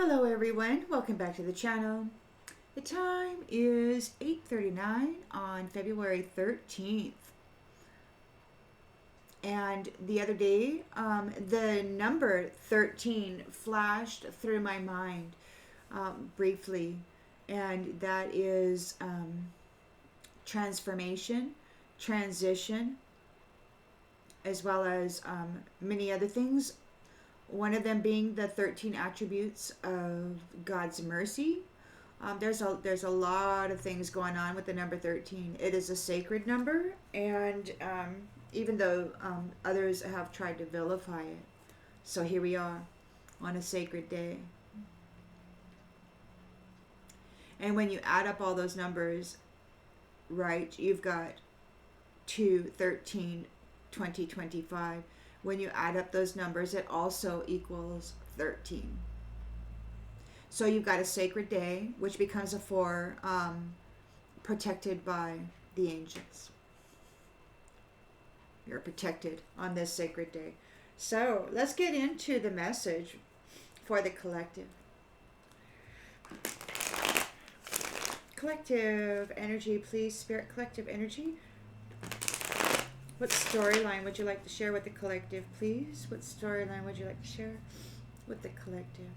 Hello everyone, welcome back to the channel. The time is 8:39 on February 13th. And the other day, the number 13 flashed through my mind briefly. And that is transformation, transition, as well as many other things. One of them being the 13 attributes of God's mercy. There's a lot of things going on with the number 13. It is a sacred number, and even though others have tried to vilify it, so here we are on a sacred day. And when you add up all those numbers, right, you've got 2, 13, 20, 25. When you add up those numbers, it also equals 13. So you've got a sacred day, which becomes a 4, protected by the angels. You're protected on this sacred day. So let's get into the message for the collective. Collective energy, please, Spirit collective energy. What storyline would you like to share with the collective, please? What storyline would you like to share with the collective?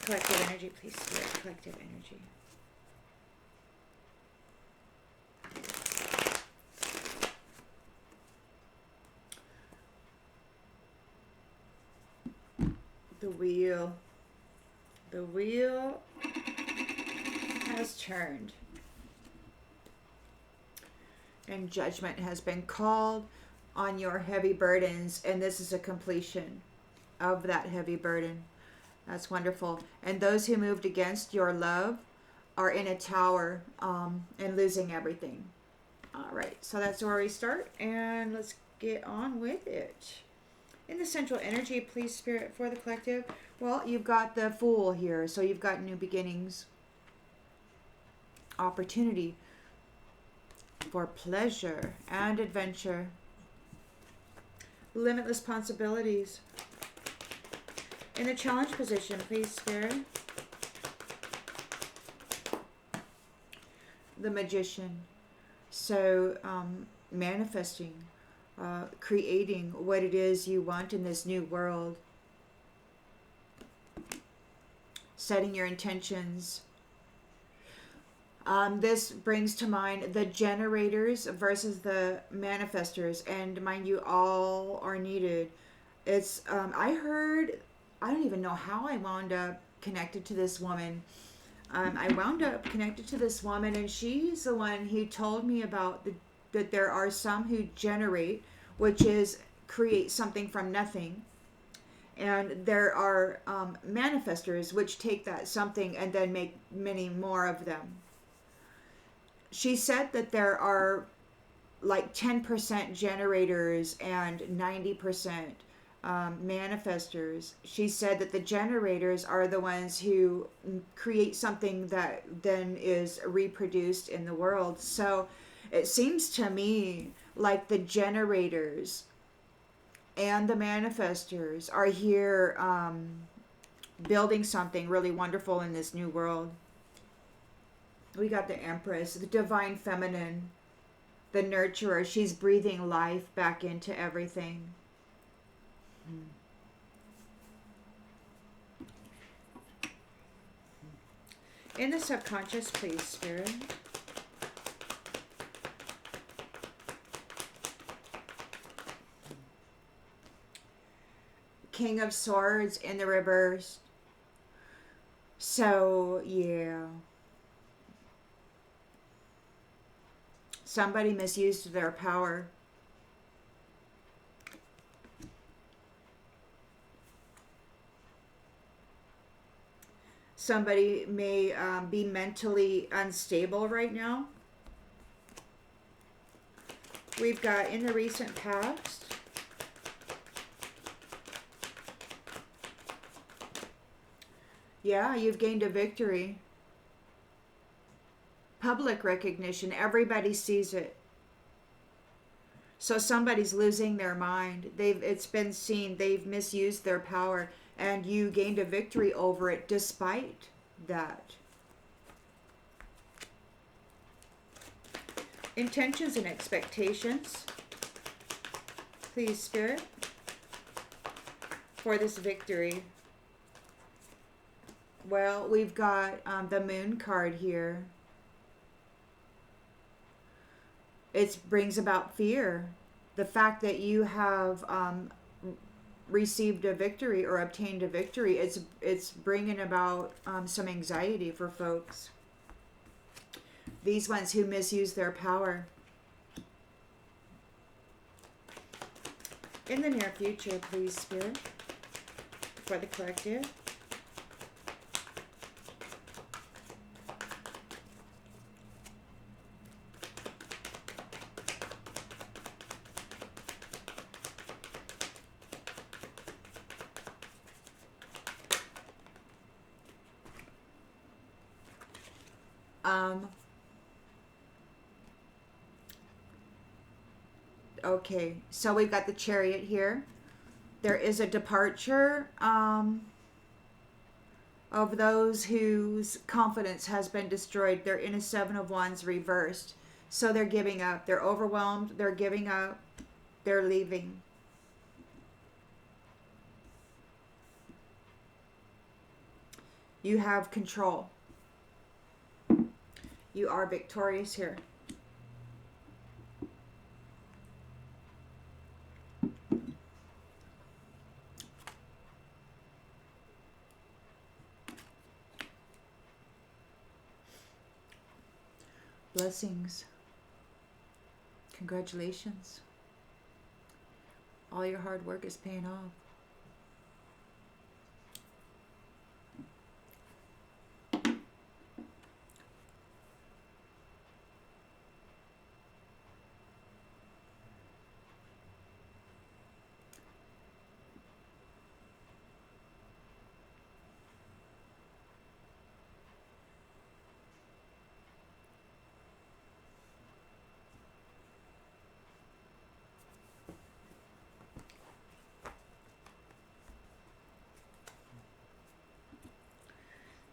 Collective energy, please, Spirit. Collective energy. The wheel. The wheel has turned, and judgment has been called on your heavy burdens, and this is a completion of that heavy burden. That's wonderful. And those who moved against your love are in a tower and losing everything. All right, so that's where we start, and let's get on with it. In the central energy, please, Spirit, for the collective. Well, you've got the Fool here, so you've got new beginnings. Opportunity for pleasure and adventure. Limitless possibilities. In the challenge position, please, Spirit. The Magician. So, manifesting, creating what it is you want in this new world. Setting your intentions. This brings to mind the generators versus the manifestors, and mind you, all are needed. It's I don't even know how I wound up connected to this woman. I wound up connected to this woman, and she's the one who told me about that there are some who generate, which is create something from nothing. And there are manifestors, which take that something and then make many more of them. She said that there are like 10% generators and 90% manifestors. She said that the generators are the ones who create something that then is reproduced in the world. So it seems to me like the generators and the manifestors are here building something really wonderful in this new world. We got the Empress, the divine feminine, the nurturer. She's breathing life back into everything. In the subconscious, please, Spirit. King of Swords in the reverse. So, yeah. Somebody misused their power. Somebody may be mentally unstable right now. We've got in the recent past. Yeah, you've gained a victory. Public recognition. Everybody sees it. So somebody's losing their mind. It's been seen they've misused their power, and you gained a victory over it despite that. Intentions and expectations, please, Spirit, for this victory. Well, we've got the Moon card here. It brings about fear. The fact that you have received a victory or obtained a victory, it's bringing about some anxiety for folks. These ones who misuse their power. In the near future, please, Spirit, for the collective. Okay, so we've got the Chariot here. There is a departure of those whose confidence has been destroyed. They're in a Seven of Wands reversed. So they're giving up. They're overwhelmed. They're giving up. They're leaving. You have control. You are victorious here. Blessings. Congratulations. All your hard work is paying off.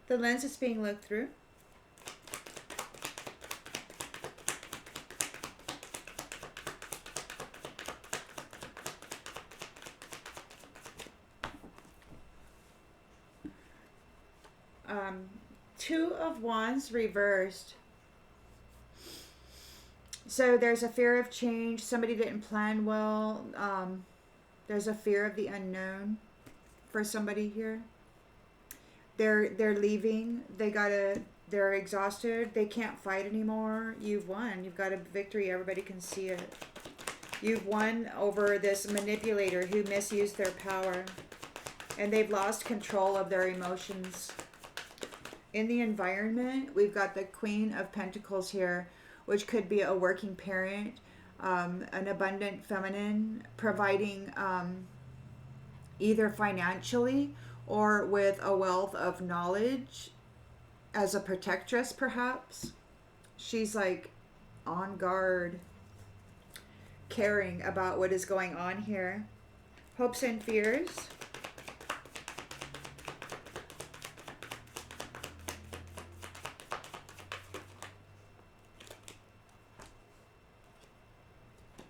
The lens is being looked through. Two of Wands reversed. So there's a fear of change. Somebody didn't plan well. There's a fear of the unknown for somebody here. They're leaving. They're exhausted. They can't fight anymore. You've won. You've got a victory. Everybody can see it. You've won over this manipulator who misused their power. And they've lost control of their emotions. In the environment, we've got the Queen of Pentacles here, which could be a working parent, an abundant feminine, providing either financially or with a wealth of knowledge as a protectress, perhaps. She's like on guard, caring about what is going on here. Hopes and fears.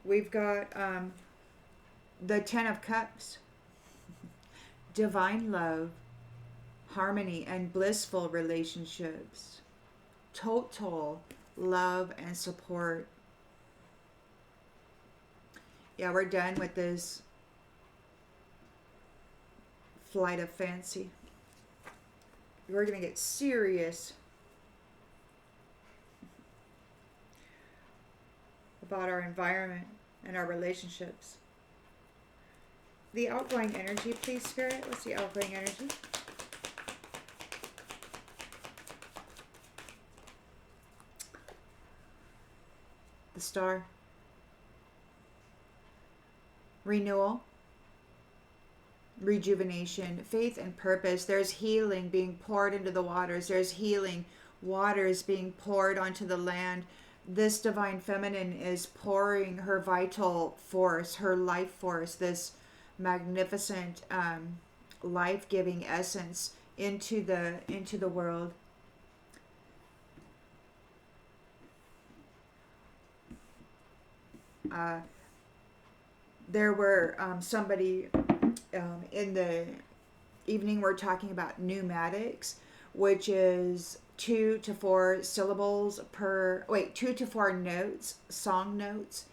We've got the Ten of Cups. Divine love, harmony, and blissful relationships. Total love and support. Yeah, we're done with this flight of fancy. We're going to get serious about our environment and our relationships. The outgoing energy, please, Spirit. What's the outgoing energy? The Star. Renewal. Rejuvenation. Faith and purpose. There's healing being poured into the waters. There's healing waters being poured onto the land. this divine feminine is pouring her vital force, her life force, this magnificent life-giving essence into the world. Uh, there were somebody in the evening we're talking about pneumatics, which is 2 to 4 syllables per, wait, 2 to 4 notes, song notes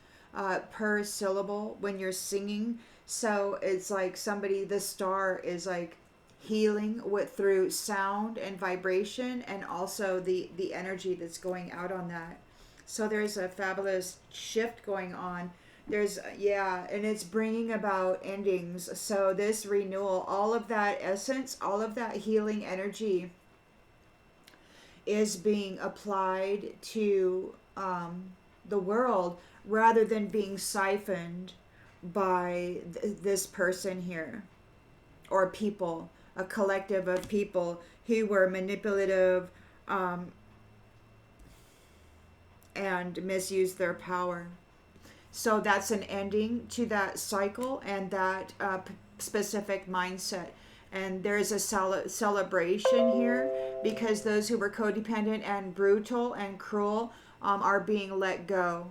per syllable when you're singing. So it's like somebody, the star is like healing with through sound and vibration, and also the energy that's going out on that. So there's a fabulous shift going on. There's, yeah, and it's bringing about endings. So this renewal, all of that essence, all of that healing energy is being applied to the world, rather than being siphoned by this person here, or people, a collective of people who were manipulative and misused their power. So that's an ending to that cycle and that specific mindset. And there's a celebration here, because those who were codependent and brutal and cruel are being let go,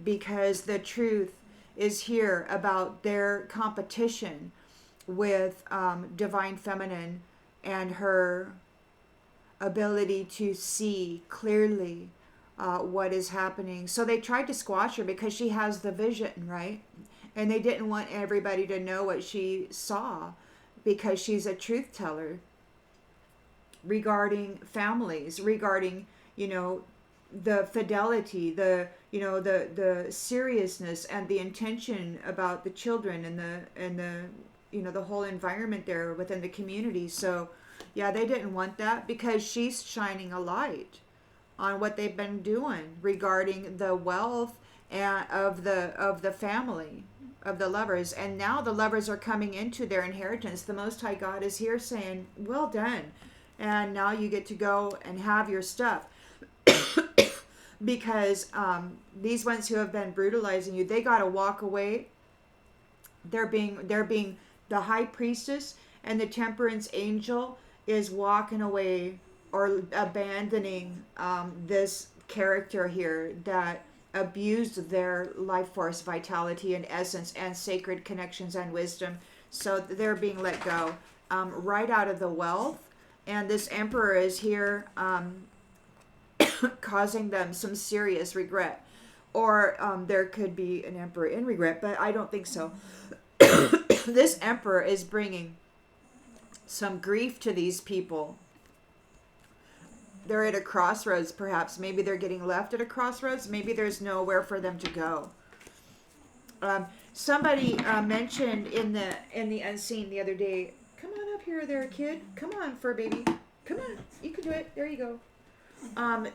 because the truth is here about their competition with divine feminine and her ability to see clearly what is happening. So they tried to squash her because she has the vision, right? And they didn't want everybody to know what she saw, because she's a truth teller regarding families, regarding, the fidelity, the seriousness and the intention about the children and the whole environment there within the community. So yeah, they didn't want that, because she's shining a light on what they've been doing regarding the wealth and of the family of the lovers. And now the lovers are coming into their inheritance. The Most High God is here saying, well done, and now you get to go and have your stuff. Because these ones who have been brutalizing you, they got to walk away. They're being the high priestess and the temperance angel is walking away, or abandoning this character here that abused their life force, vitality, and essence, and sacred connections and wisdom. So they're being let go right out of the wealth. And this emperor is here causing them some serious regret. Or there could be an emperor in regret, but I don't think so. This emperor is bringing some grief to these people. They're at a crossroads, perhaps. Maybe they're getting left at a crossroads. Maybe there's nowhere for them to go. Somebody mentioned in the unseen the other day, come on up here there, kid. Come on, fur baby. Come on. You can do it. There you go.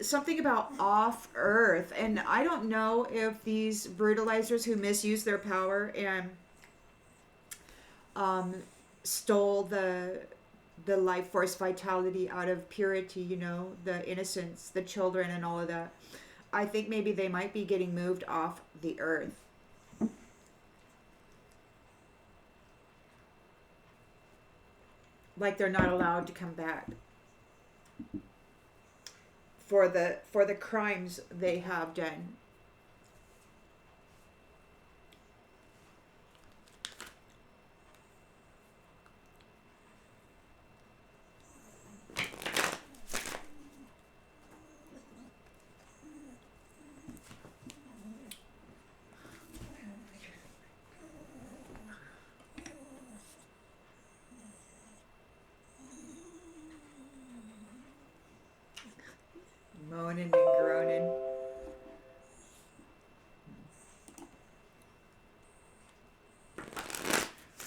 Something about off earth. And I don't know if these brutalizers who misuse their power and stole the life force vitality out of purity, the innocence, the children and all of that. I think maybe they might be getting moved off the earth. Like they're not allowed to come back for the crimes they have done. Moaning and groaning.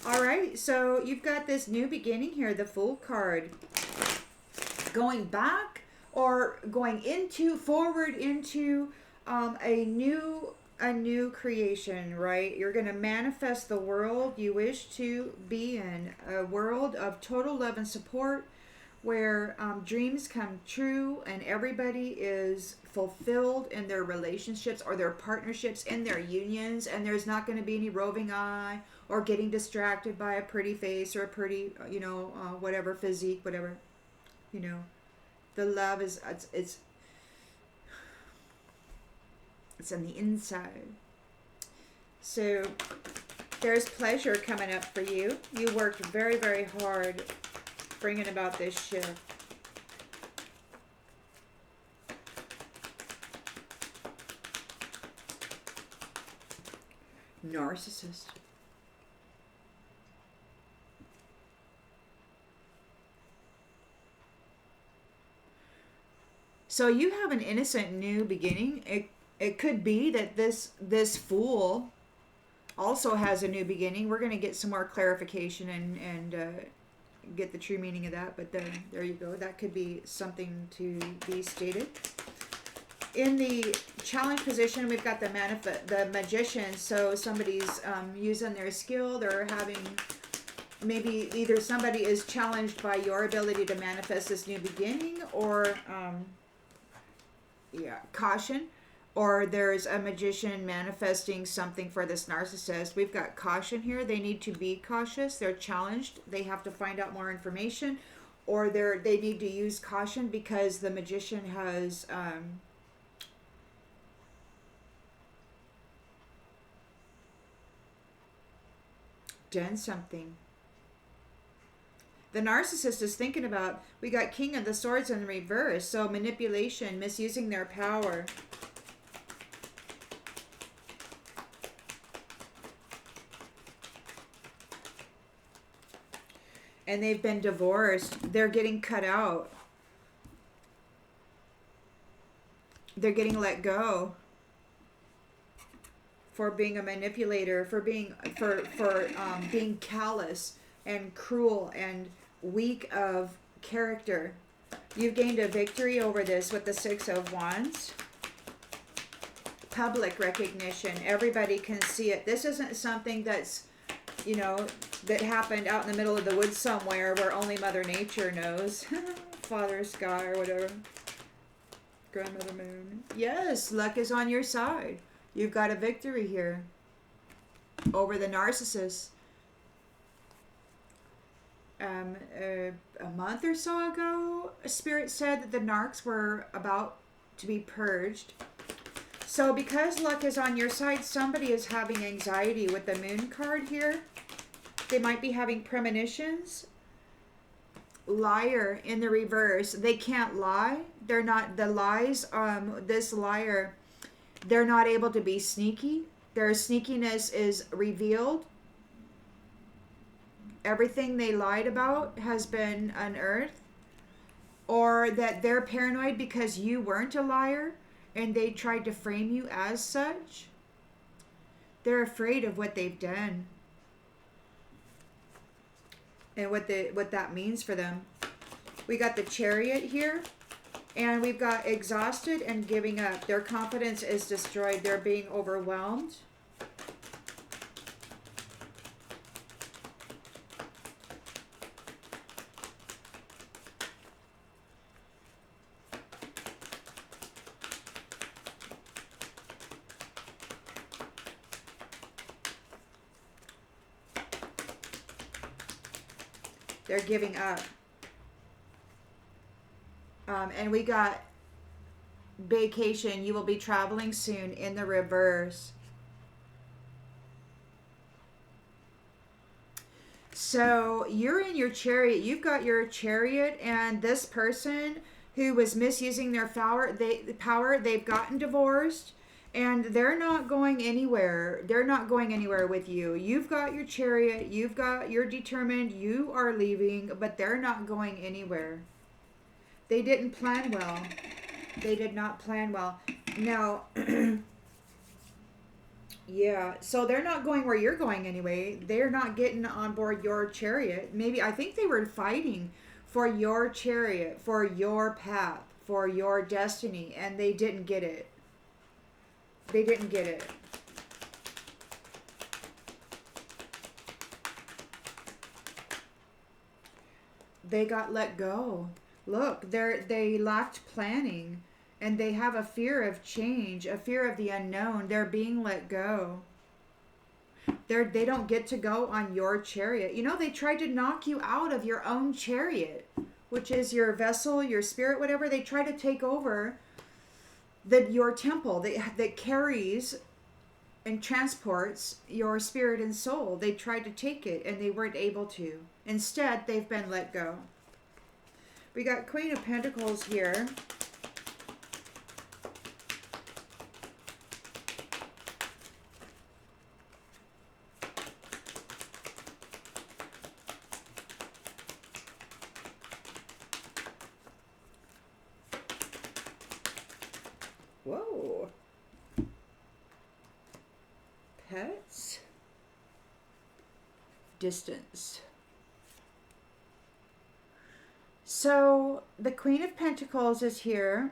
All right, so you've got this new beginning here, the Fool card. Going back or going forward into a new creation, right? You're going to manifest the world you wish to be in, a world of total love and support, where dreams come true and everybody is fulfilled in their relationships or their partnerships, in their unions, and there's not going to be any roving eye or getting distracted by a pretty face or a pretty, whatever physique, whatever, you know. The love is it's on the inside. So there's pleasure coming up for you. You worked very, very hard bringing about this shift. Narcissist. So you have an innocent new beginning. It could be that this fool also has a new beginning. We're going to get some more clarification and get the true meaning of that. But then there you go. That could be something to be stated. In the challenge position, we've got the magician. So somebody's using their skill. They're having maybe either somebody is challenged by your ability to manifest this new beginning, or caution, or there's a magician manifesting something for this narcissist. We've got caution here. They need to be cautious. They're challenged. They have to find out more information, or they need to use caution because the magician has done something. The narcissist is thinking about, we got King of the Swords in reverse, so manipulation, misusing their power. And they've been divorced. They're getting cut out. They're getting let go for being a manipulator, for being being callous and cruel and weak of character. You've gained a victory over this with the Six of Wands. Public recognition. Everybody can see it. This isn't something that's, that happened out in the middle of the woods somewhere where only Mother Nature knows. Father Sky or whatever. Grandmother Moon. Yes, luck is on your side. You've got a victory here over the narcissist. A month or so ago, Spirit said that the narcs were about to be purged. So because luck is on your side, somebody is having anxiety with the Moon card here. They might be having premonitions. Liar in the reverse. They can't lie. They're not, the lies, this liar, they're not able to be sneaky. Their sneakiness is revealed. Everything they lied about has been unearthed. Or that they're paranoid because you weren't a liar and they tried to frame you as such. They're afraid of what they've done and what that means for them. We got the Chariot here, and we've got exhausted and giving up. Their confidence is destroyed. They're being overwhelmed. They're giving up. And we got vacation. You will be traveling soon in the reverse. So you're in your chariot. You've got your chariot, and this person who was misusing their power, they've gotten divorced. And they're not going anywhere. They're not going anywhere with you. You've got your chariot. You're determined. You are leaving, but they're not going anywhere. They didn't plan well. They did not plan well. Now, yeah, so they're not going where you're going anyway. They're not getting on board your chariot. Maybe, I think they were fighting for your chariot, for your path, for your destiny, and they didn't get it. They didn't get it. They got let go. Look, they lacked planning, and they have a fear of change, a fear of the unknown. They're being let go. They don't get to go on your chariot. You know, they tried to knock you out of your own chariot, which is your vessel, your spirit, whatever. They try to take over your temple that carries and transports your spirit and soul. They tried to take it and they weren't able to. Instead, they've been let go. We got Queen of Pentacles here. Whoa. Pets. Distance. So the Queen of Pentacles is here,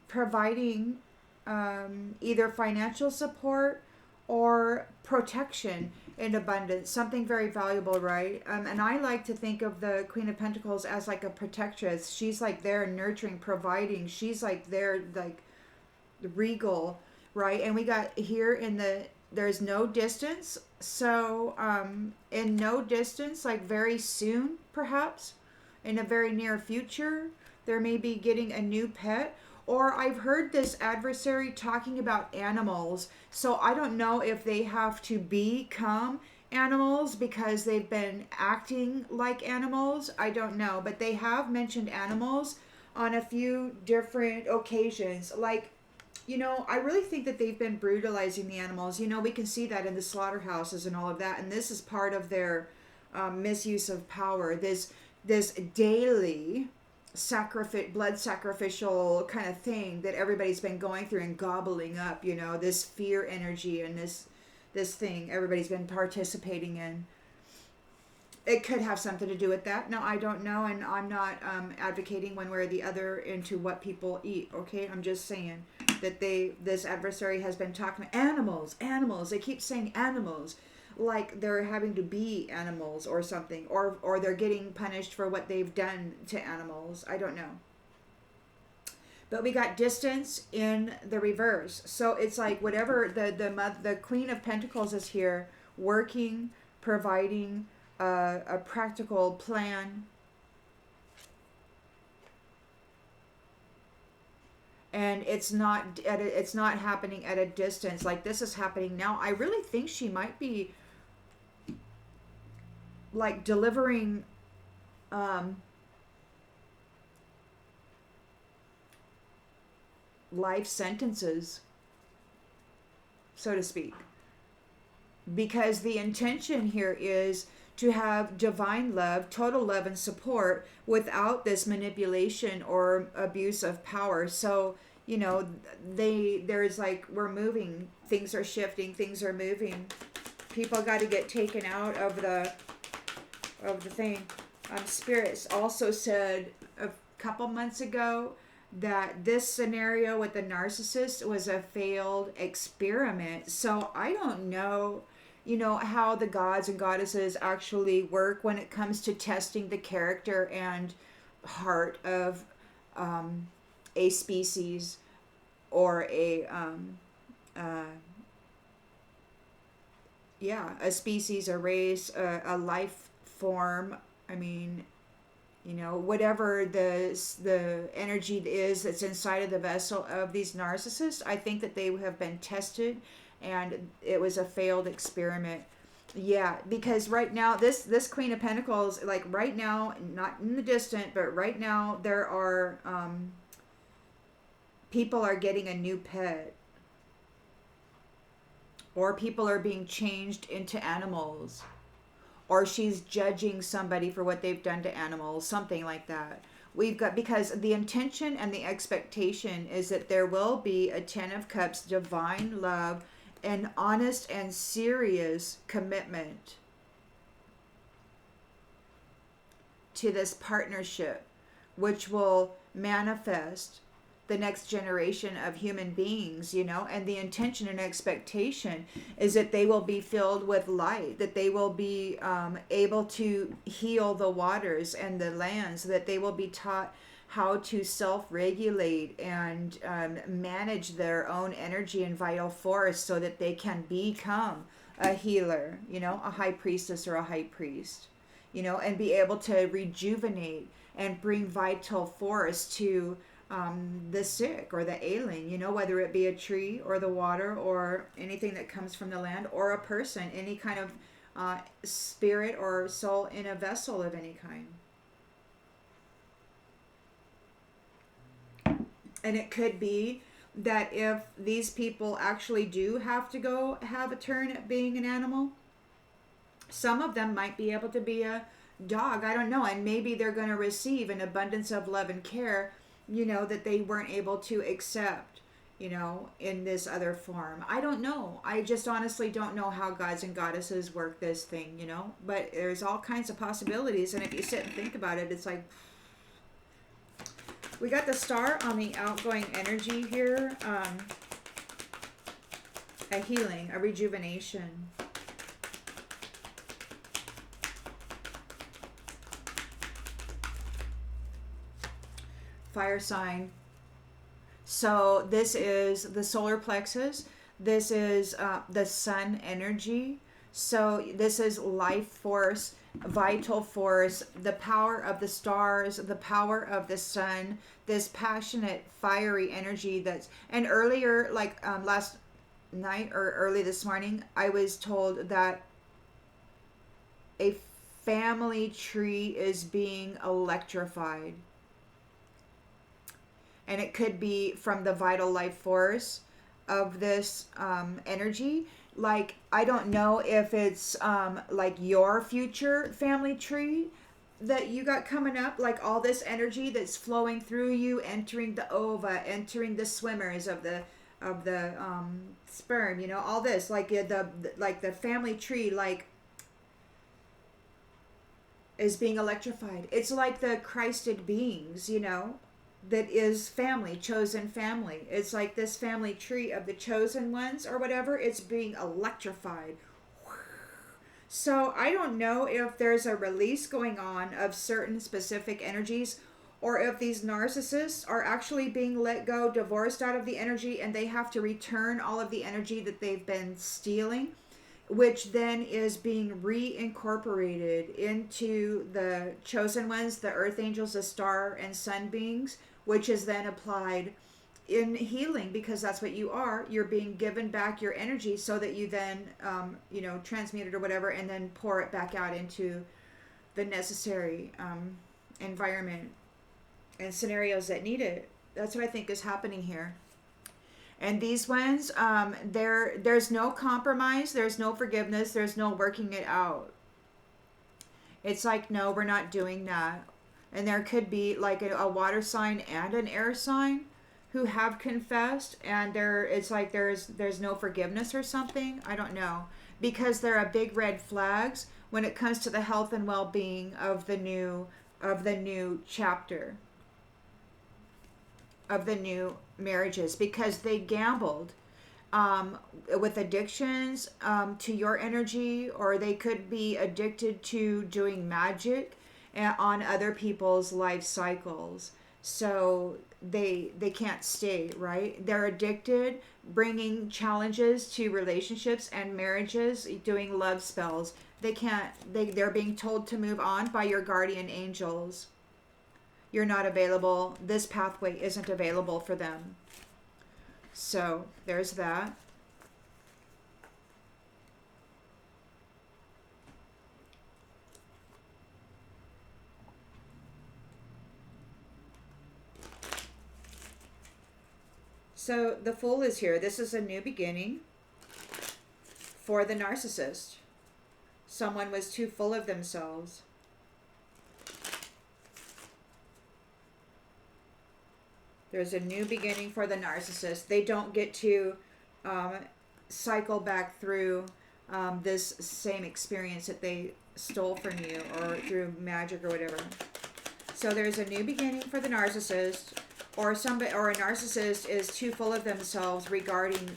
providing either financial support or protection in abundance, something very valuable, right? And I like to think of the Queen of Pentacles as like a protectress. She's like there nurturing, providing. She's like there, like regal, right? And we got here there's no distance. So in no distance, like very soon, perhaps, in a very near future, there may be getting a new pet. Or I've heard this adversary talking about animals. So I don't know if they have to become animals because they've been acting like animals. I don't know. But they have mentioned animals on a few different occasions. Like, you know, I really think that they've been brutalizing the animals. You know, we can see that in the slaughterhouses and all of that. And this is part of their misuse of power. This daily blood sacrificial kind of thing that everybody's been going through and gobbling up, you know, this fear energy and this thing everybody's been participating in. It could have something to do with that. No, I don't know, and I'm not advocating one way or the other into what people eat, okay? I'm just saying that this adversary has been talking animals. They keep saying animals, like they're having to be animals or something, or they're getting punished for what they've done to animals. I don't know. But we got distance in the reverse. So it's like whatever the Queen of Pentacles is here working, providing a practical plan. And it's not happening at a distance. Like this is happening now. I really think she might be like delivering life sentences, so to speak. Because the intention here is to have divine love, total love and support without this manipulation or abuse of power. So, you know, there's like, we're moving, things are shifting, things are moving. People got to get taken out of the thing. Spirits also said a couple months ago that this scenario with the narcissist was a failed experiment. So I don't know, you know, how the gods and goddesses actually work when it comes to testing the character and heart of a species or a species, a race, a life form. I mean, you know, whatever the energy is that's inside of the vessel of these narcissists, I think that they have been tested and it was a failed experiment. Yeah, because right now, this Queen of Pentacles, like right now, not in the distant, but right now, there are, people are getting a new pet. Or people are being changed into animals. Or she's judging somebody for what they've done to animals, something like that. Because the intention and the expectation is that there will be a 10 of Cups, divine love, an honest and serious commitment to this partnership, which will manifest the next generation of human beings, you know, and the intention and expectation is that they will be filled with light, that they will be able to heal the waters and the lands, that they will be taught how to self-regulate and manage their own energy and vital force so that they can become a healer, you know, a high priestess or a high priest, you know, and be able to rejuvenate and bring vital force to the sick or the ailing, you know, whether it be a tree or the water or anything that comes from the land or a person, any kind of spirit or soul in a vessel of any kind. And it could be that if these people actually do have to go have a turn at being an animal, some of them might be able to be a dog. I don't know. And maybe they're going to receive an abundance of love and care, you know, that they weren't able to accept, you know, in this other form. I don't know. I just honestly don't know how gods and goddesses work this thing, you know. But there's all kinds of possibilities. And if you sit and think about it, it's like, we got the star on the outgoing energy here. A healing, a rejuvenation. Fire sign. So this is the solar plexus. This is the sun energy. So this is life force, vital force, the power of the stars, the power of the sun, this passionate, fiery energy that's, and earlier, like last night or early this morning, I was told that a family tree is being electrified. And it could be from the vital life force of this energy. Like, I don't know if it's like your future family tree that you got coming up, like all this energy that's flowing through you, entering the ova, entering the swimmers of the sperm, you know, all this, like the family tree, like, is being electrified. It's like the Christed beings, you know, that is family, chosen family. It's like this family tree of the chosen ones or whatever. It's being electrified. So I don't know if there's a release going on of certain specific energies, or if these narcissists are actually being let go, divorced out of the energy, and they have to return all of the energy that they've been stealing, which then is being reincorporated into the chosen ones, the earth angels, the star and sun beings, which is then applied in healing, because that's what you are. You're being given back your energy so that you then, you know, transmute it or whatever, and then pour it back out into the necessary environment and scenarios that need it. That's what I think is happening here. And these ones, there's no compromise, there's no forgiveness, there's no working it out. It's like, no, we're not doing that. And there could be like a water sign and an air sign who have confessed, and it's like there's no forgiveness or something. I don't know, because there are big red flags when it comes to the health and well-being of the new chapter, of the new marriages, because they gambled with addictions to your energy, or they could be addicted to doing magic on other people's life cycles. So they can't stay, right? They're addicted, bringing challenges to relationships and marriages, doing love spells. They're being told to move on by your guardian angels. You're not available. This pathway isn't available for them. So there's that. So the Fool is here. This is a new beginning for the narcissist. Someone was too full of themselves. There's a new beginning for the narcissist. They don't get to cycle back through this same experience that they stole from you, or through magic or whatever. So there's a new beginning for the narcissist. or somebody, or a narcissist is too full of themselves regarding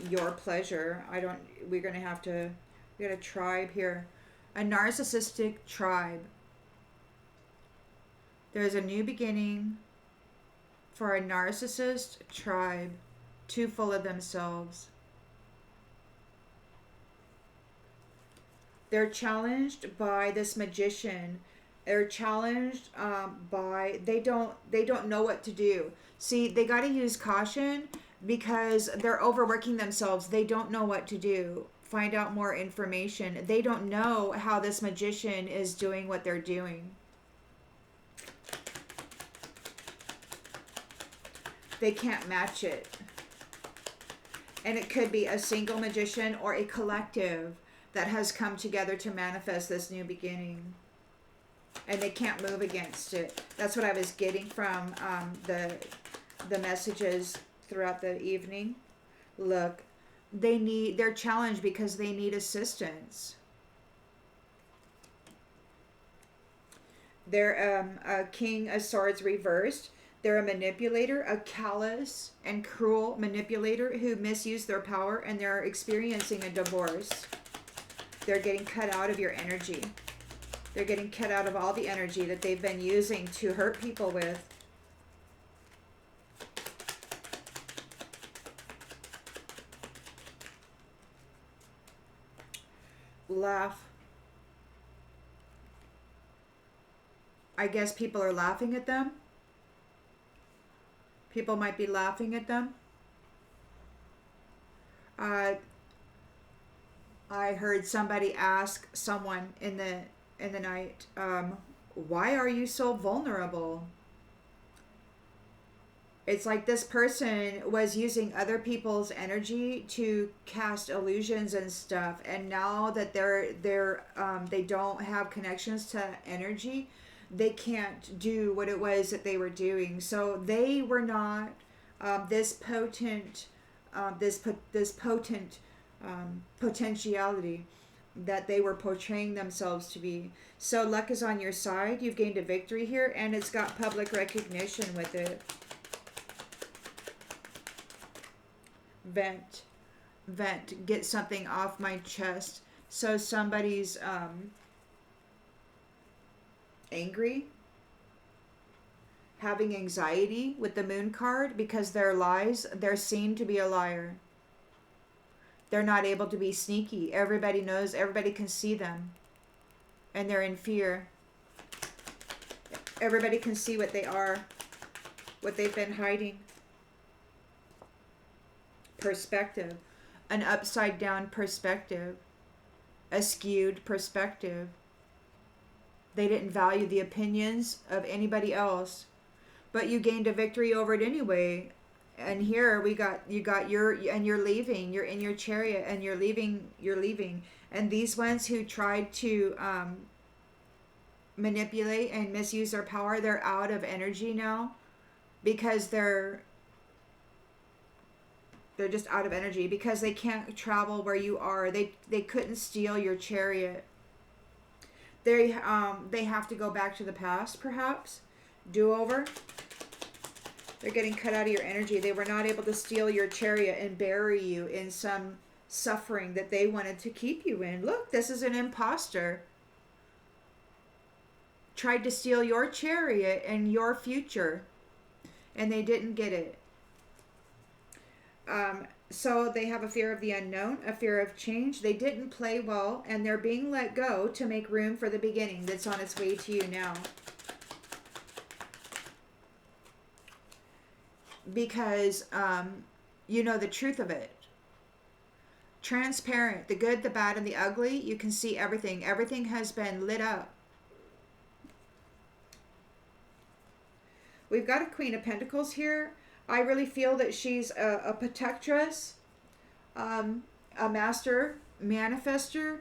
your pleasure. I don't. We're gonna have to. We got a tribe here, a narcissistic tribe. There's a new beginning for a narcissist tribe, too full of themselves. They're challenged by this magician. They're challenged by they don't know what to do. See, they got to use caution because they're overworking themselves. They don't know what to do. Find out more information. They don't know how this magician is doing what they're doing. They can't match it. And it could be a single magician or a collective that has come together to manifest this new beginning. And they can't move against it. That's what I was getting from the messages throughout the evening. Look, they're challenged because they need assistance. They're a King of Swords reversed. They're a manipulator, a callous and cruel manipulator who misused their power, and they're experiencing a divorce. They're getting cut out of your energy. They're getting cut out of all the energy that they've been using to hurt people with. Laugh. I guess people are laughing at them. People might be laughing at them. I heard somebody ask someone in the night, why are you so vulnerable? It's like this person was using other people's energy to cast illusions and stuff, and now that they don't have connections to energy, they can't do what it was that they were doing. So they were not this potent potentiality that they were portraying themselves to be. So luck is on your side. You've gained a victory here, and it's got public recognition with it. Vent. Get something off my chest. So somebody's angry, having anxiety with the moon card because their lies, they're seen to be a liar. They're not able to be sneaky. Everybody knows, everybody can see them. And they're in fear. Everybody can see what they are, what they've been hiding. Perspective. An upside down perspective. A skewed perspective. They didn't value the opinions of anybody else. But you gained a victory over it anyway. And here you're leaving. You're in your chariot and you're leaving. And these ones who tried to manipulate and misuse their power, they're out of energy now because they're just out of energy because they can't travel where you are. They couldn't steal your chariot. They have to go back to the past, perhaps. Do-over. They're getting cut out of your energy. They were not able to steal your chariot and bury you in some suffering that they wanted to keep you in. Look, this is an imposter. Tried to steal your chariot and your future, and they didn't get it. So they have a fear of the unknown, a fear of change. They didn't play well, and they're being let go to make room for the beginning that's on its way to you now. Because you know the truth of it. Transparent, the good, the bad, and the ugly. You can see everything. Everything has been lit up. We've got a Queen of Pentacles here. I really feel that she's a protectress, a master manifester.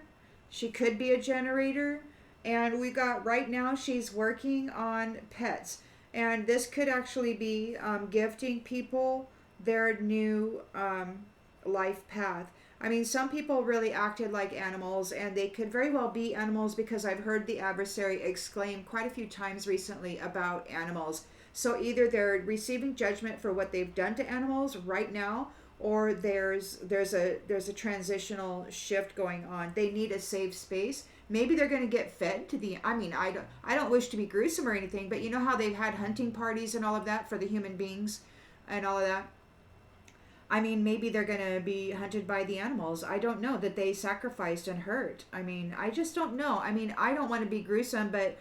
She could be a generator. And we got right now she's working on pets. And this could actually be gifting people their new life path. I mean, some people really acted like animals, and they could very well be animals because I've heard the adversary exclaim quite a few times recently about animals. So either they're receiving judgment for what they've done to animals right now, or there's a transitional shift going on. They need a safe space. Maybe they're going to get fed to the, I mean, I don't wish to be gruesome or anything, but you know how they've had hunting parties and all of that for the human beings and all of that. I mean, maybe they're going to be hunted by the animals. I don't know, that they sacrificed and hurt. I mean, I just don't know. I mean, I don't want to be gruesome, but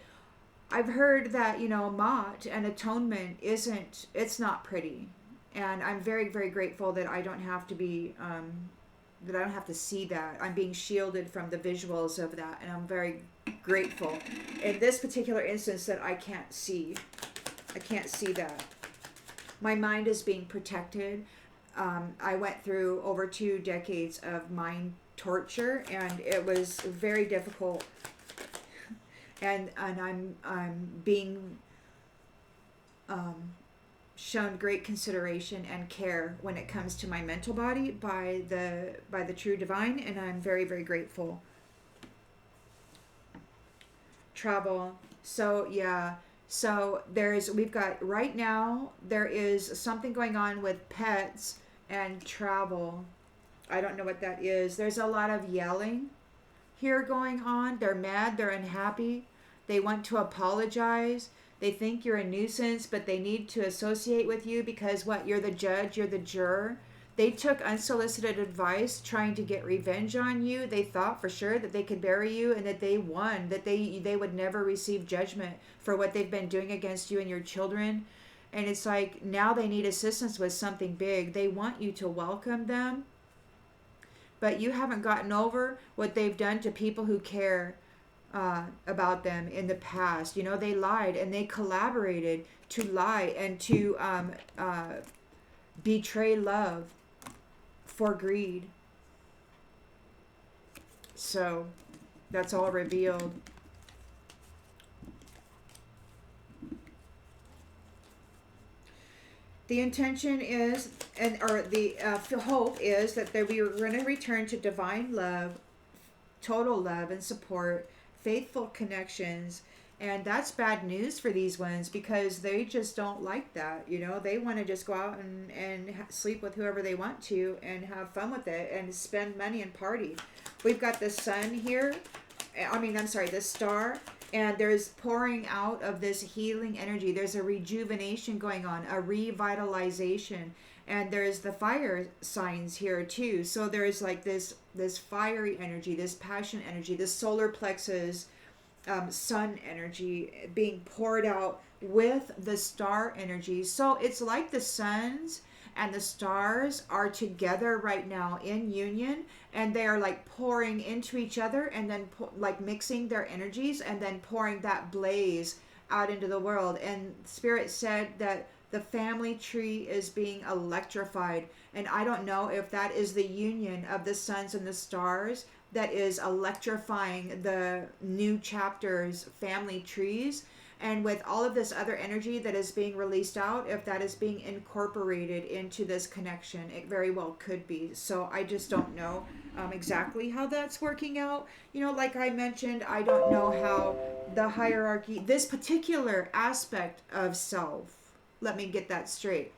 I've heard that, Mott and atonement it's not pretty. And I'm very, very grateful that I don't have to be, that I don't have to see that. I'm being shielded from the visuals of that. And I'm very grateful in this particular instance that I can't see. I can't see that. My mind is being protected. I went through over 2 decades of mind torture, and it was very difficult. And I'm being shown great consideration and care when it comes to my mental body by the true divine, and I'm very, very grateful. Travel. So yeah. So we've got right now, there is something going on with pets and travel. I don't know what that is. There's a lot of yelling here going on. They're mad, they're unhappy. They want to apologize. They think you're a nuisance, but they need to associate with you because what? You're the judge, you're the juror. They took unsolicited advice trying to get revenge on you. They thought for sure that they could bury you and that they won, that they would never receive judgment for what they've been doing against you and your children. And it's like now they need assistance with something big. They want you to welcome them, but you haven't gotten over what they've done to people who care about them in the past. They lied and they collaborated to lie and to betray love for greed. So that's all revealed. The intention is, or the hope is that we are going to return to divine love, total love and support, faithful connections. And that's bad news for these ones because they just don't like that. They want to just go out and sleep with whoever they want to and have fun with it and spend money and party. We've got the sun here. The star. And there's pouring out of this healing energy. There's a rejuvenation going on, a revitalization. And there's the fire signs here too. So there's like this fiery energy, this passion energy, this solar plexus, sun energy being poured out with the star energy. So it's like the suns and the stars are together right now in union, and they are like pouring into each other and then like mixing their energies and then pouring that blaze out into the world. And Spirit said that the family tree is being electrified, and I don't know if that is the union of the suns and the stars that is electrifying the new chapter's family trees, and with all of this other energy that is being released out, if that is being incorporated into this connection, it very well could be. So I just don't know exactly how that's working out. Like I mentioned, I don't know how the hierarchy, this particular aspect of self, let me get that straight,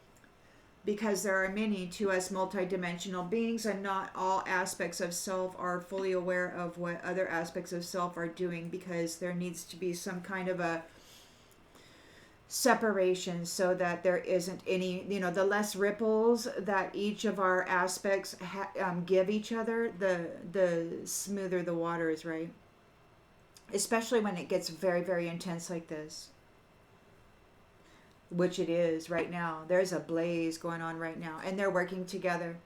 because there are many to us multidimensional beings, and not all aspects of self are fully aware of what other aspects of self are doing, because there needs to be some kind of a separation so that there isn't any, the less ripples that each of our aspects give each other, the smoother the water is, right? Especially when it gets very, very intense like this, which it is right now. There's a blaze going on right now, and they're working together.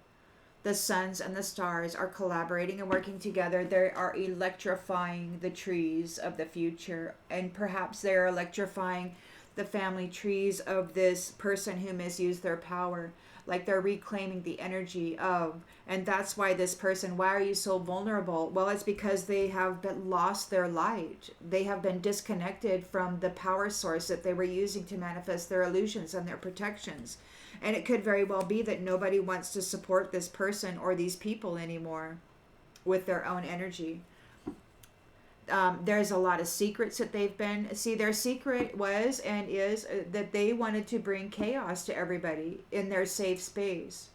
The suns and the stars are collaborating and working together. They are electrifying the trees of the future, and perhaps they're electrifying the family trees of this person who misused their power. Like they're reclaiming the energy of, and that's why this person, why are you so vulnerable? Well, it's because they have lost their light. They have been disconnected from the power source that they were using to manifest their illusions and their protections. And it could very well be that nobody wants to support this person or these people anymore with their own energy. There's a lot of secrets that they've been. See, their secret was and is that they wanted to bring chaos to everybody in their safe space.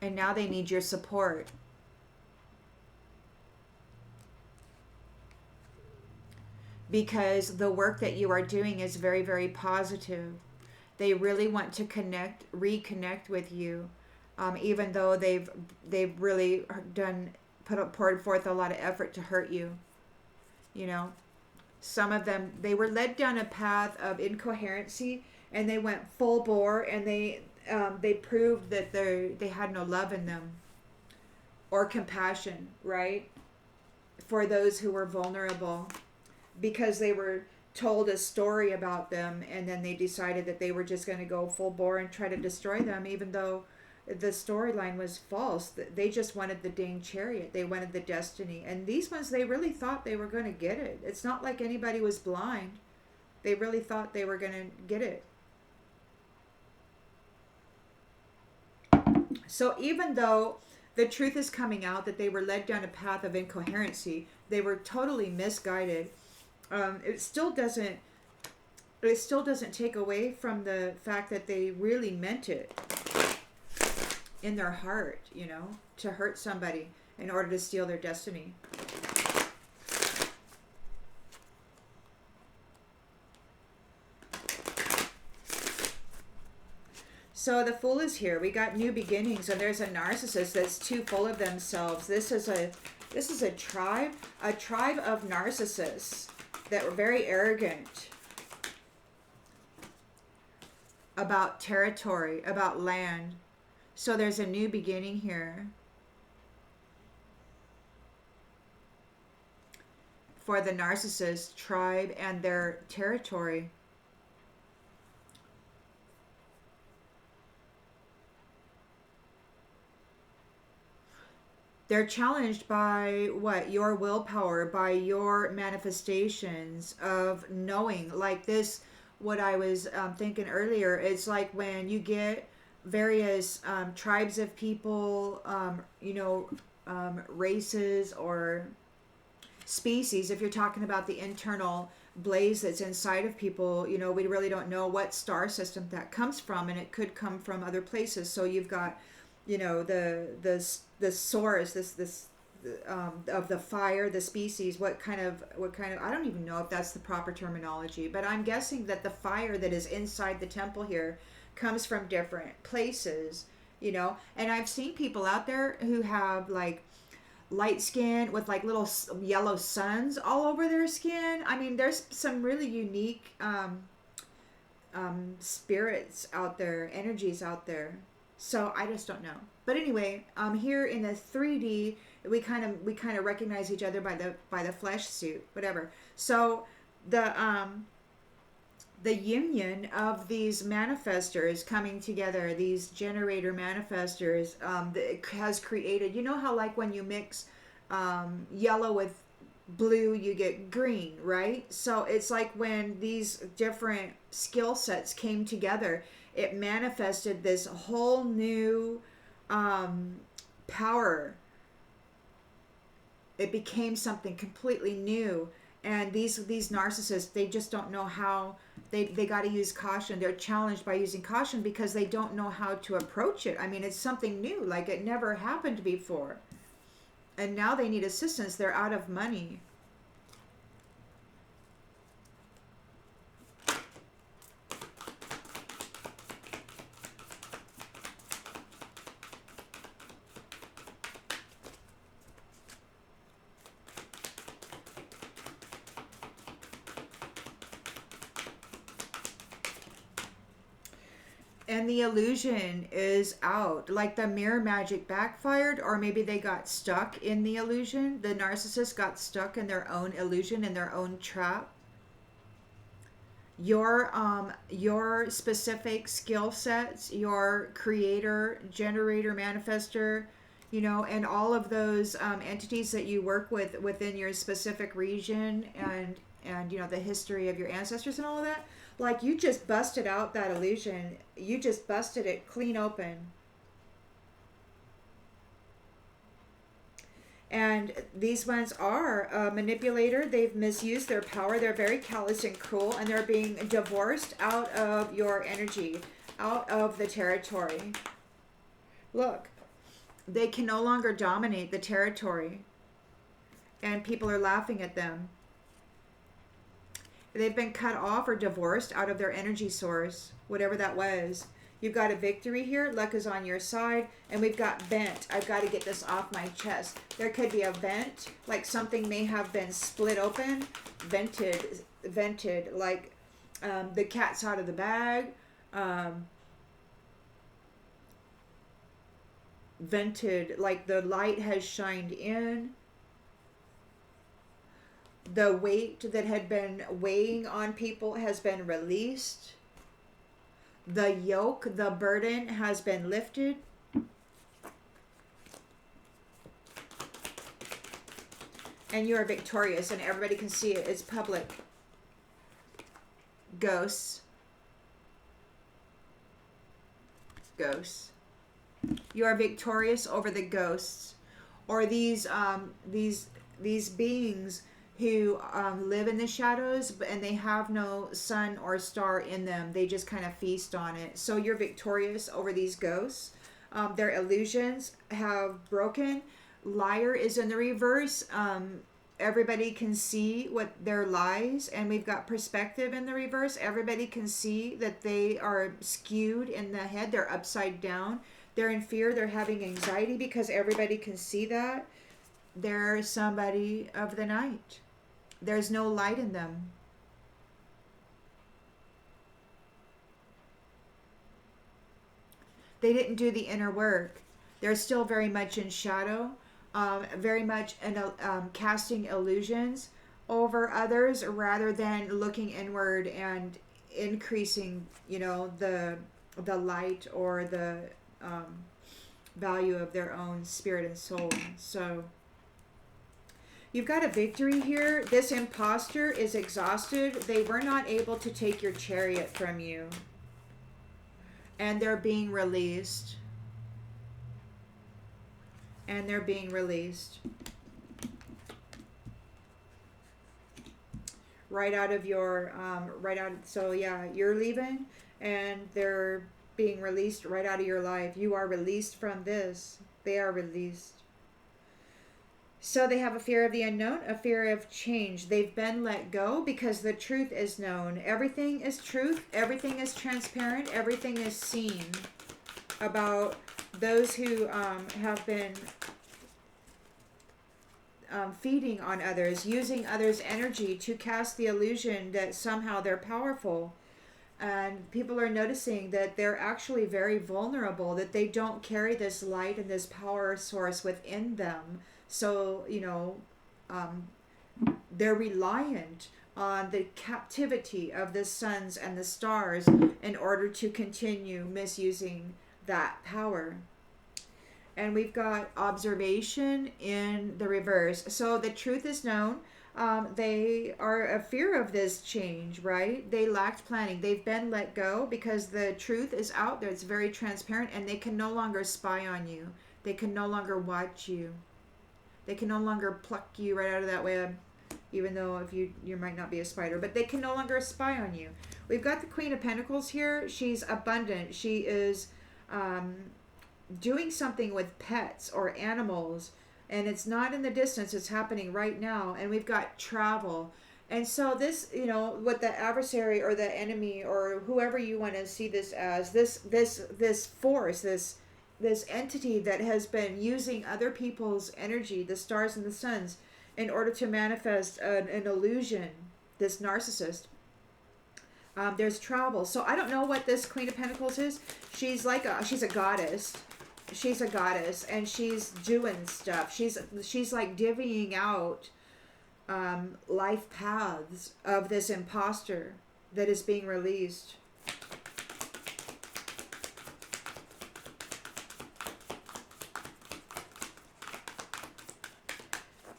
And now they need your support. Because the work that you are doing is very, very positive. They really want to reconnect with you, even though they've really poured forth a lot of effort to hurt you. You know, some of them, they were led down a path of incoherency, and they went full bore, and they proved that they had no love in them or compassion, right, for those who were vulnerable, because they were told a story about them, and then they decided that they were just going to go full bore and try to destroy them, even though the storyline was false. They just wanted the dang chariot. They wanted the destiny. And these ones, they really thought they were going to get it. It's not like anybody was blind. They really thought they were going to get it. So even though the truth is coming out that they were led down a path of incoherency, they were totally misguided. It still doesn't take away from the fact that they really meant it in their heart, to hurt somebody in order to steal their destiny. So the Fool is here. We got new beginnings, and there's a narcissist that's too full of themselves. This is a tribe of narcissists that were very arrogant about territory, about land. So there's a new beginning here for the narcissist tribe and their territory. They're challenged by what? Your willpower, by your manifestations of knowing. Like this, what I was thinking earlier, it's like when you get various tribes of people, races or species. If you're talking about the internal blaze that's inside of people, we really don't know what star system that comes from, and it could come from other places. So you've got, the source, this of the fire, the species, what kind of, I don't even know if that's the proper terminology, but I'm guessing that the fire that is inside the temple here comes from different places, and I've seen people out there who have like light skin with like little yellow suns all over their skin. I mean, there's some really unique spirits out there, energies out there. So I just don't know. But anyway, here in the 3D, we kind of recognize each other by the flesh suit, whatever. So the union of these manifestors coming together, these generator manifestors, has created. You know how like when you mix yellow with blue, you get green, right? So it's like when these different skill sets came together, it manifested this whole new power. It became something completely new. And these narcissists, they just don't know how. They got to use caution. They're challenged by using caution because they don't know how to approach it. I mean, it's something new, like it never happened before. And now they need assistance. They're out of money. And the illusion is out. Like the mirror magic backfired, or maybe they got stuck in the illusion. The narcissist got stuck in their own illusion, in their own trap. Your specific skill sets, your creator, generator, manifester, and all of those entities that you work with within your specific region, and the history of your ancestors and all of that. Like you just busted out that illusion. You just busted it clean open. And these ones are a manipulator. They've misused their power. They're very callous and cruel, and they're being divorced out of your energy, out of the territory. Look, they can no longer dominate the territory, and people are laughing at them. They've been cut off or divorced out of their energy source, whatever that was. You've got a victory here. Luck is on your side. And we've got vent. I've got to get this off my chest. There could be a vent, like something may have been split open, vented, like the cat's out of the bag, vented, like the light has shined in. The weight that had been weighing on people has been released. The yoke, the burden has been lifted. And you are victorious, and everybody can see it. It's public. Ghosts. Ghosts. You are victorious over the ghosts, or these beings who live in the shadows, and they have no sun or star in them. They just kind of feast on it. So you're victorious over these ghosts. Their illusions have broken. Liar is in the reverse. Everybody can see what their lies, and we've got perspective in the reverse. Everybody can see that they are skewed in the head. They're upside down. They're in fear. They're having anxiety because everybody can see that. They're somebody of the night. There's no light in them. They didn't do the inner work. They're still very much in shadow, very much in casting illusions over others rather than looking inward and increasing, the light or the value of their own spirit and soul. So you've got a victory here. This imposter is exhausted. They were not able to take your chariot from you. And they're being released. And they're being released. Right out of your, so yeah, you're leaving and they're being released right out of your life. You are released from this. They are released. So they have a fear of the unknown, a fear of change. They've been let go because the truth is known. Everything is truth. Everything is transparent. Everything is seen about those who have been feeding on others, using others' energy to cast the illusion that somehow they're powerful. And people are noticing that they're actually very vulnerable, that they don't carry this light and this power source within them. So, they're reliant on the captivity of the suns and the stars in order to continue misusing that power. And we've got observation in the reverse. So the truth is known. They are a fear of this change, right? They lacked planning. They've been let go because the truth is out there. It's very transparent, and they can no longer spy on you. They can no longer watch you. They can no longer pluck you right out of that web, even though if you might not be a spider, but they can no longer spy on you. We've got the Queen of Pentacles here. She's abundant. She is doing something with pets or animals, and it's not in the distance. It's happening right now. And we've got travel. And so this, what the adversary or the enemy or whoever you want to see this as, this force, this entity that has been using other people's energy, the stars and the suns, in order to manifest an illusion, this narcissist. There's travel. So I don't know what this Queen of Pentacles is. She's she's a goddess. She's a goddess, and she's doing stuff. She's like divvying out life paths of this imposter that is being released.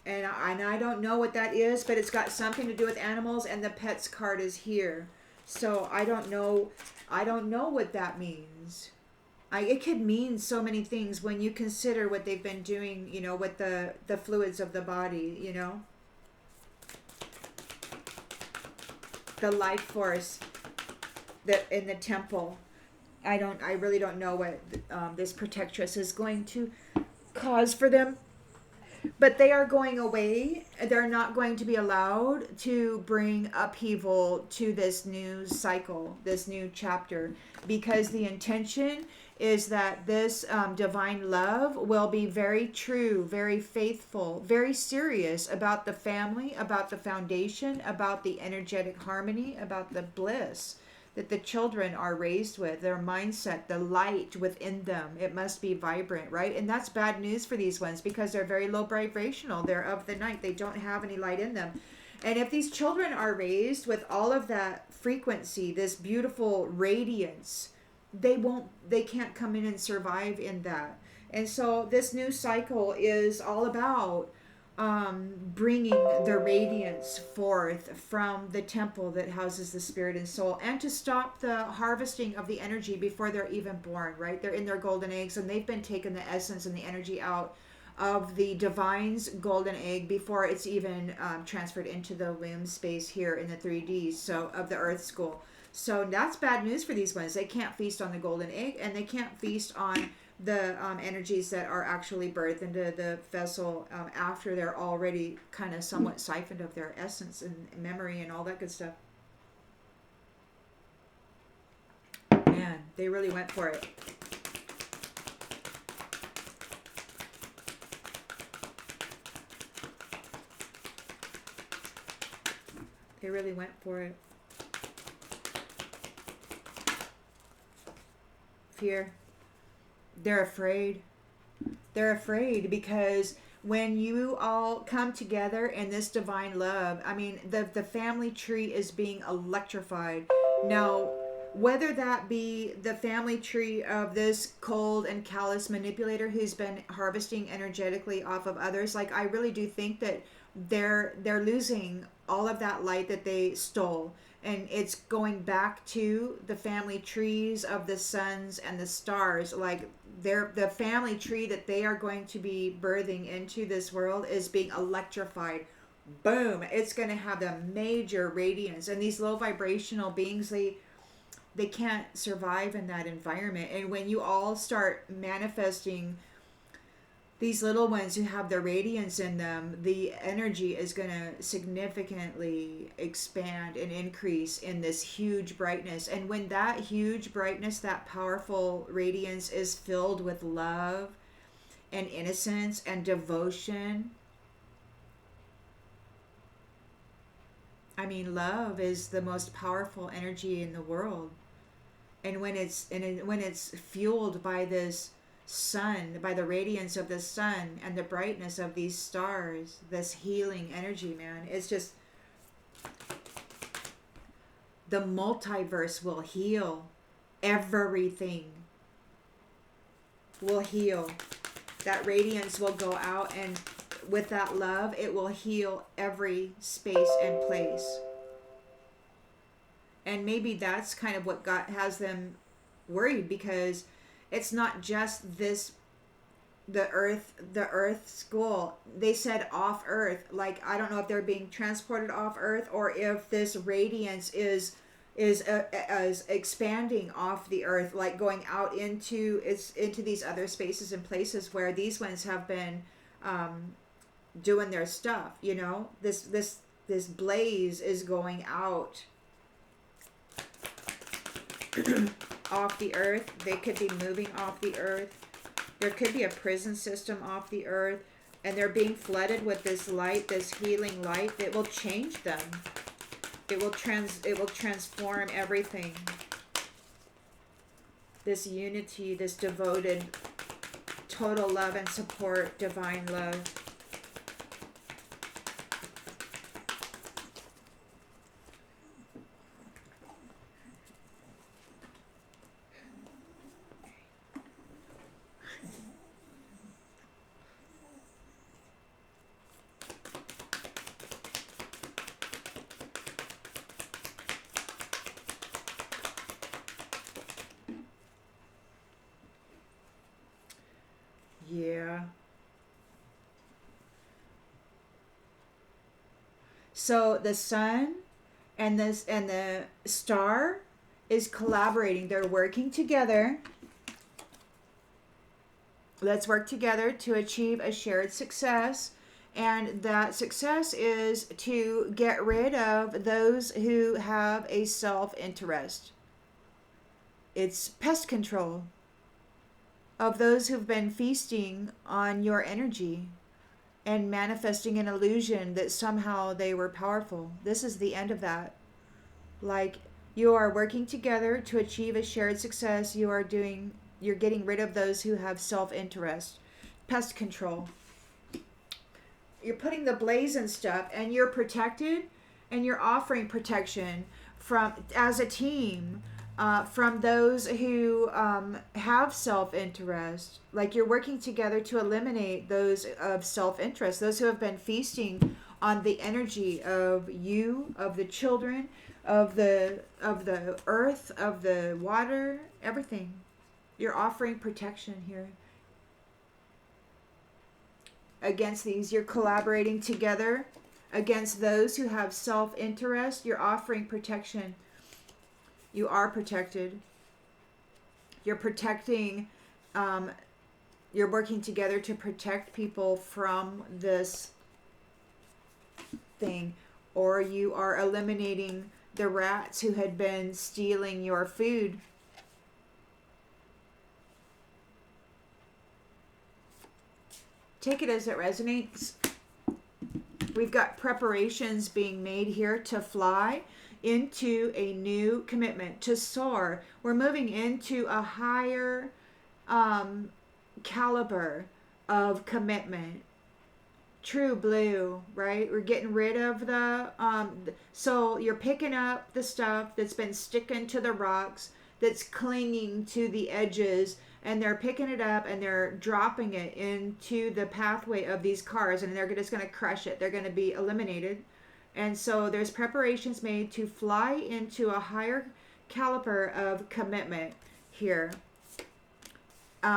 And I don't know what that is, but it's got something to do with animals, and the pets card is here. So I don't know what that means. it could mean so many things when you consider what they've been doing, with the fluids of the body, the life force that in the temple. I really don't know what this protectress is going to cause for them, but they are going away. They're not going to be allowed to bring upheaval to this new cycle, this new chapter, because the intention is that this divine love will be very true, very faithful, very serious about the family, about the foundation, about the energetic harmony, about the bliss that the children are raised with, their mindset, the light within them. It must be vibrant, right? And that's bad news for these ones because they're very low vibrational. They're of the night. They don't have any light in them. And if these children are raised with all of that frequency, this beautiful radiance, they can't come in and survive in that. And so this new cycle is all about bringing the radiance forth from the temple that houses the spirit and soul, and to stop the harvesting of the energy before they're even born, right? They're in their golden eggs and they've been taking the essence and the energy out of the divine's golden egg before it's even transferred into the womb space here in the 3Ds, so of the earth school. So that's bad news for these ones. They can't feast on the golden egg, and they can't feast on the energies that are actually birthed into the vessel after they're already kind of somewhat siphoned of their essence and memory and all that good stuff. Man, they really went for it. They really went for it. Fear. They're afraid. They're afraid because when you all come together in this divine love, I mean, the family tree is being electrified. Now, whether that be the family tree of this cold and callous manipulator who's been harvesting energetically off of others, like I really do think that they're losing all of that light that they stole, and it's going back to the family trees of the suns and the stars. Like the family tree that they are going to be birthing into this world is being electrified. Boom, it's going to have a major radiance, and these low vibrational beings, they can't survive in that environment. And when you all start manifesting these little ones who have the radiance in them, the energy is going to significantly expand and increase in this huge brightness. And when that huge brightness, that powerful radiance is filled with love and innocence and devotion, I mean, love is the most powerful energy in the world. And when it's fueled by this sun, by the radiance of the sun and the brightness of these stars, this healing energy, man, it's just, the multiverse will heal. Everything will heal. That radiance will go out, and with that love, it will heal every space and place. And maybe that's kind of what has them worried, because it's not just this, the earth school. They said off earth. Like, I don't know if they're being transported off earth or if this radiance is expanding off the earth, like going out into these other spaces and places where these ones have been doing their stuff. This blaze is going out off the earth. They could be moving off the earth. There could be a prison system off the earth, and they're being flooded with this light, this healing light that will change them. It will transform everything. This unity, this devoted, total love and support, divine love. Yeah. So the sun and the star is collaborating. They're working together. Let's work together to achieve a shared success. And that success is to get rid of those who have a self interest. It's pest control of those who've been feasting on your energy and manifesting an illusion that somehow they were powerful. This is the end of that. Like, you are working together to achieve a shared success. You're getting rid of those who have self-interest. Pest control. You're putting the blaze and stuff, and you're protected, and you're offering protection from, as a team, from those who have self-interest. Like, you're working together to eliminate those of self-interest, those who have been feasting on the energy of you, of the children, of the earth, of the water, everything. You're offering protection here against these. You're collaborating together against those who have self-interest. You're offering protection. You are protected. You're protecting, you're working together to protect people from this thing. Or you are eliminating the rats who had been stealing your food. Take it as it resonates. We've got preparations being made here to fly into a new commitment, to soar. We're moving into a higher caliber of commitment. True blue, right? We're getting rid of the so you're picking up the stuff that's been sticking to the rocks, that's clinging to the edges, and they're picking it up and they're dropping it into the pathway of these cars, and they're just going to crush it. They're going to be eliminated. And so there's preparations made to fly into a higher caliber of commitment here,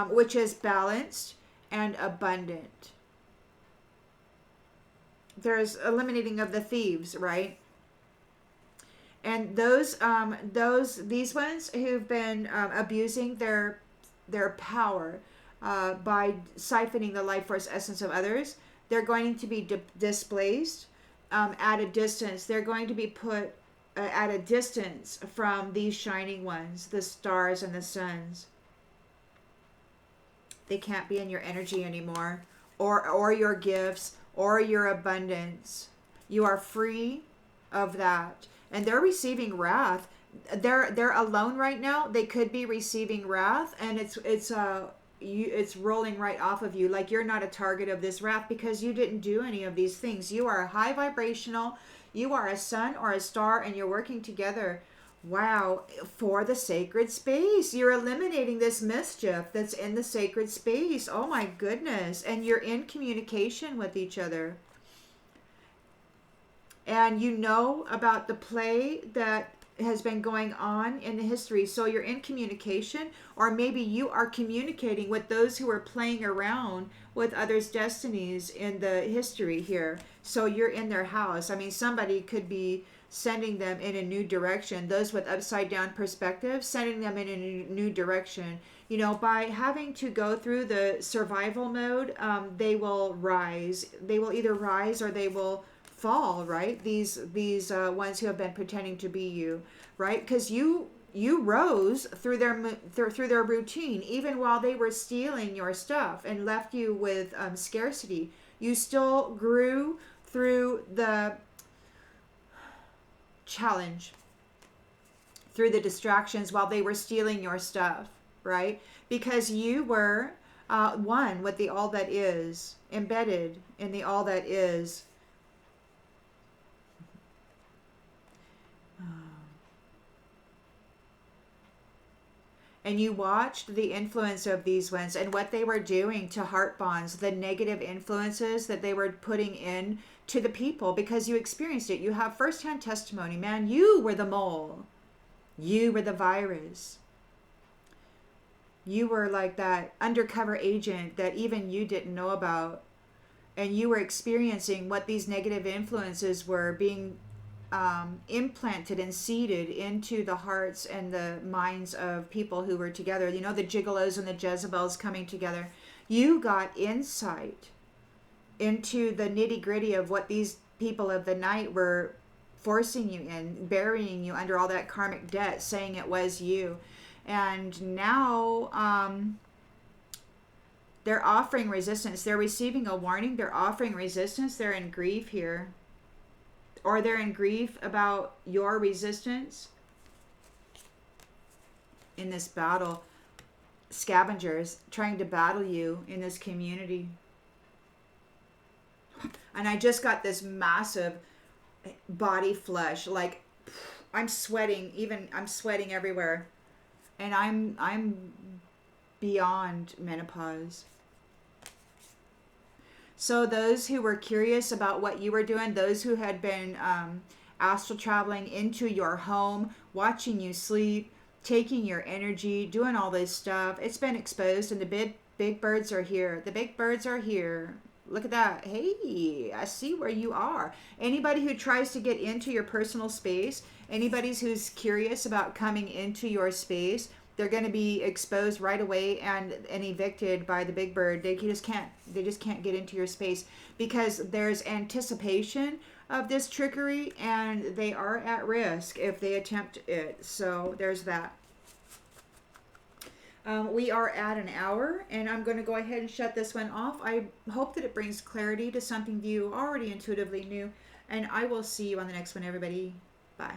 which is balanced and abundant. There's eliminating of the thieves, right? And these ones who've been abusing their power by siphoning the life force essence of others, they're going to be displaced at a distance. They're going to be put at a distance from these shining ones, the stars and the suns. They can't be in your energy anymore, or your gifts, or your abundance. You are free of that. And they're receiving wrath. They're alone right now. They could be receiving wrath, and it's rolling right off of you. Like, you're not a target of this wrath because you didn't do any of these things. You are high vibrational. You are a sun or a star, and you're working together. Wow, for the sacred space. You're eliminating this mischief that's in the sacred space. Oh my goodness. And you're in communication with each other. And you know about the play that has been going on in the history. So you're in communication, or maybe you are communicating with those who are playing around with others' destinies in the history here. So you're in their house. I mean, somebody could be sending them in a new direction. Those with upside down perspective, sending them in a new direction. You know, by having to go through the survival mode, they will rise. They will either rise or they will fall, right? These ones who have been pretending to be you, right? Because you rose through their routine, even while they were stealing your stuff and left you with scarcity. You still grew through the challenge, through the distractions while they were stealing your stuff, right? Because you were one with the all that is, embedded in the all that is. And you watched the influence of these ones and what they were doing to heart bonds, the negative influences that they were putting in to the people, because you experienced it. You have firsthand testimony. Man, you were the mole. You were the virus. You were like that undercover agent that even you didn't know about. And you were experiencing what these negative influences were being implanted and seeded into the hearts and the minds of people who were together. You know, the gigolos and the Jezebels coming together. You got insight into the nitty gritty of what these people of the night were forcing you in, burying you under all that karmic debt, saying it was you. And now they're offering resistance. They're receiving a warning. They're offering resistance. They're in grief here. Or they're in grief about your resistance in this battle. Scavengers trying to battle you in this community. And I just got this massive body flush. Like, I'm sweating. I'm sweating everywhere. And I'm beyond menopause. So those who were curious about what you were doing, those who had been astral traveling into your home, watching you sleep, taking your energy, doing all this stuff, it's been exposed, and the big birds are here. The big birds are here. Look at that. Hey, I see where you are. Anybody who tries to get into your personal space, anybody who's curious about coming into your space, they're going to be exposed right away and evicted by the big bird. They just can't get into your space because there's anticipation of this trickery, and they are at risk if they attempt it. So there's that. We are at an hour, and I'm going to go ahead and shut this one off. I hope that it brings clarity to something you already intuitively knew, and I will see you on the next one, everybody. Bye.